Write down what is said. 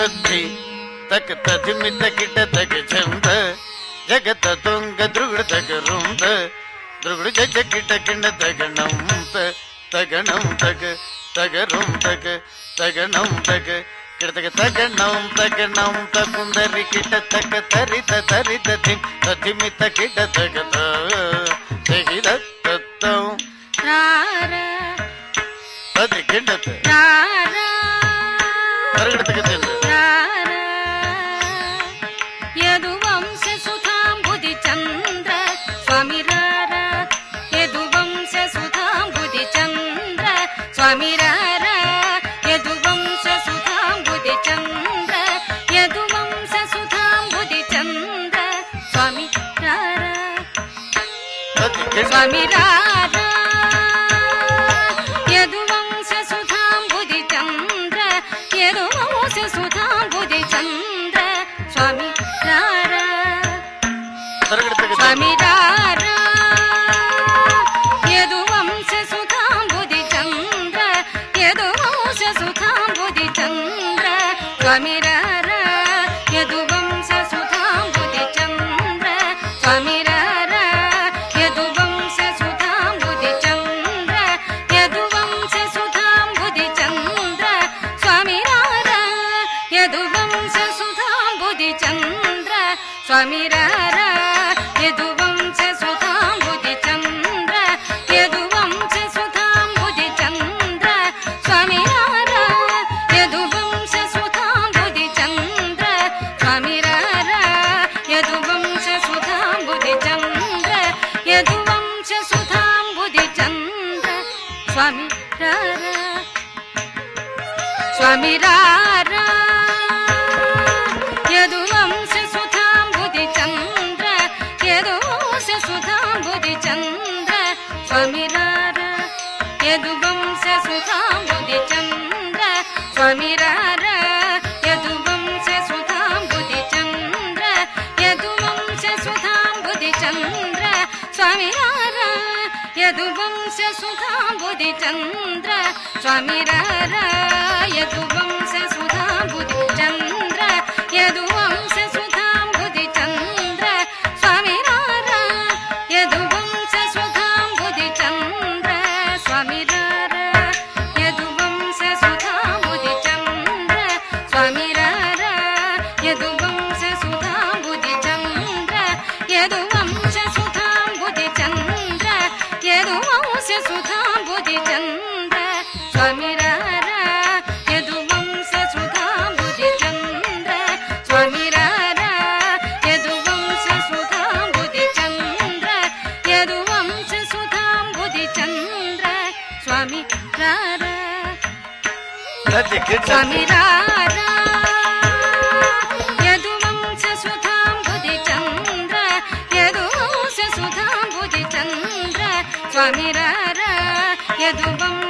ತದ್ಧಿ ತಕ ತಧಿಮಿತ ಕಿಟ ತಗ ಛಂದ ಜಗತ ತುಂಗ ದೃಗುಡ ತಗ ರುಂದ ದೃಗುಡ ಜಜ ಕಿಟ ಕಿಂಡ ತಗಣಂ ತಗಣಂ ತಗ ತಗರುಂ ತಗ ತಗಣಂ ತಗ ಕಿಡತಗ ತಗಣಂ ತಗಣಂ ತಕುಂದರಿ ಕಿಟ ತಗ ತರಿತ ತರಿತ ಧಿಂ ತಧಿಮಿತ ಕಿಟ ತಗತ ತೆಗಿದ ತತ್ತಂ ರಾರ ತದಿ ಕಿಂಡತ ರಾರ ತರಗಡ ತಗತಿಲ್ಲ ಯದುವಂಶ ಸುಧಾಂಬುದಿ ಚಂದ್ರ ಸ್ವಾಮಿ ರಾರ ಯದುವಂಶ ಸುಧಾಂಬುದಿ ಚಂದ್ರ ಸ್ವಾಮಿ ರಾರ ಯದುವಂಶ ಸುಧಾಂಬುದಿ ಚಂದ್ರ ಯದುವಂಶ ಸುಧಾಂಬುದಿ ಚಂದ್ರ ಸ್ವಾಮಿ ರಾರ ಸ್ವಾಮಿ ರಾರ ಯದುವಂಶ ಸುಧಾಂಬುದಿ ಚಂದ್ರ ಯದುವಂಶ ಸುಧಾಂಬುದಿ ಚಂದ್ರ ಸ್ವಾಮಿ ರಾರ ಸ್ವಾಮಿ ರಾರ ಯದುವಂಶ ಸುಧಾಂಬುದಿ ಚಂದ್ರ ಯದುವಂಶ ಸುಧಾಂಬುದಿ ಚಂದ್ರ ಸ್ವಾಮಿ ರಾರ ಯದುವಂಶ ಸುಧಾಂಬುದಿ ಚಂದ್ರ ಸ್ವಾಮಿ ರಾರ ಯದುವಂಶ ಸುಧಾಂಬುದಿ ಚಂದ್ರ ಯದುವಂಶ ಸುಧಾಂಬುದಿ ಚಂದ್ರ ಸ್ವಾಮಿ ರಾರ ಯದುವಂಶ ಸುಧಾಂಬುದಿ ಚಂದ್ರ ಸ್ವಾಮಿ ರಾರ ಯದುವಂಶ ಸುಧಾಂಬುದಿ ಚಂದ್ರ ಯದುವಂಶ ಸುಧಾಂಬುದಿ ಚಂದ್ರ ಸ್ವಾಮಿ ರಾರ ಯದುವಂಶ ಸುಧಾಂಬುದಿ ಚಂದ್ರ ಸ್ವಾಮಿ ರಾರ ಯದುವಂಶ ಸುಧಾಂಬುದಿ ಚಂದ್ರ ಯದುವಂಶ ಸುಧಾಂಬುದಿ ಚಂದ್ರ ಸ್ವಾಮಿ ರಾರ ಸ್ವಾಮಿ ರಾರ ಯದುವಂಶ ಸುಧಾಂಬುದಿ ಚಂದ್ರ ಯದುವಂಶ ಸುಧಾಂಬುದಿ ಚಂದ್ರ ಸ್ವಾಮಿ ರಾರ ಯದುವಂಶ ಸುಧಾಂಬುದಿ ಚಂದ್ರ ಸ್ವಾಮಿ ರಾರ ಯದುವಂಶ ಸುಧಾಂಬುದಿ ಚಂದ್ರ ಯದುವಂಶ ಸುಧಾಂಬುದಿ ಚಂದ್ರ ಸ್ವಾಮಿ ರಾರ ಯದುವಂಶ ಸುಧಾಂಬುದಿ ಚಂದ್ರ ಸ್ವಾಮಿ ರಾರ ಯದುವಂಶ ಸುಧಾಂಬುದಿ ಚಂದ್ರ ಯದುವಂಶ ಸುಧಾಂಬುದಿ ಚಂದ್ರ ಸ್ವಾಮಿ ರಾರ ಯದುವಂಶ ಸುಧಾಂಬುದಿ ಚಂದ್ರ ಸ್ವಾಮಿ ರಾರ ಯದುವಂಶ ಸುಧಾಂಬುದಿ ಚಂದ್ರ ಸ್ವಾಮಿ ರಾರ ಯದುವಂಶ ಸುಧಾಂಬುದಿ ಚಂದ್ರ ಯದುವಂಶ ಸುಧಾಂಬುದಿ ಚಂದ್ರ ಯದುವಂಶ ಸುಧಾಂಬುದಿ ಚಂದ್ರ ಸ್ವಾಮಿ ರಾರ ಯದುವಂಶ ಸುಧಾಂಬುದಿ ಚಂದ್ರ ಸ್ವಾಮಿ ರಾರ ಯದುವಂಶ ಸುಧಾಂಬುದಿ ಚಂದ್ರ ಯದುವಂಶ ಸುಧಾಂಬುದಿ ಚಂದ್ರ ಸ್ವಾಮಿ ರಾರ ಸ್ವಾಮಿ ರಾರ ಯದುವಂಶ ಸುಧಾಂಬುದಿ ಚಂದ್ರ ಯದುವಂಶ ಸುಧಾಂಬುದಿ ಚಂದ್ರ ಸ್ವಾಮಿ ರಾರ ಯದುವಂಶ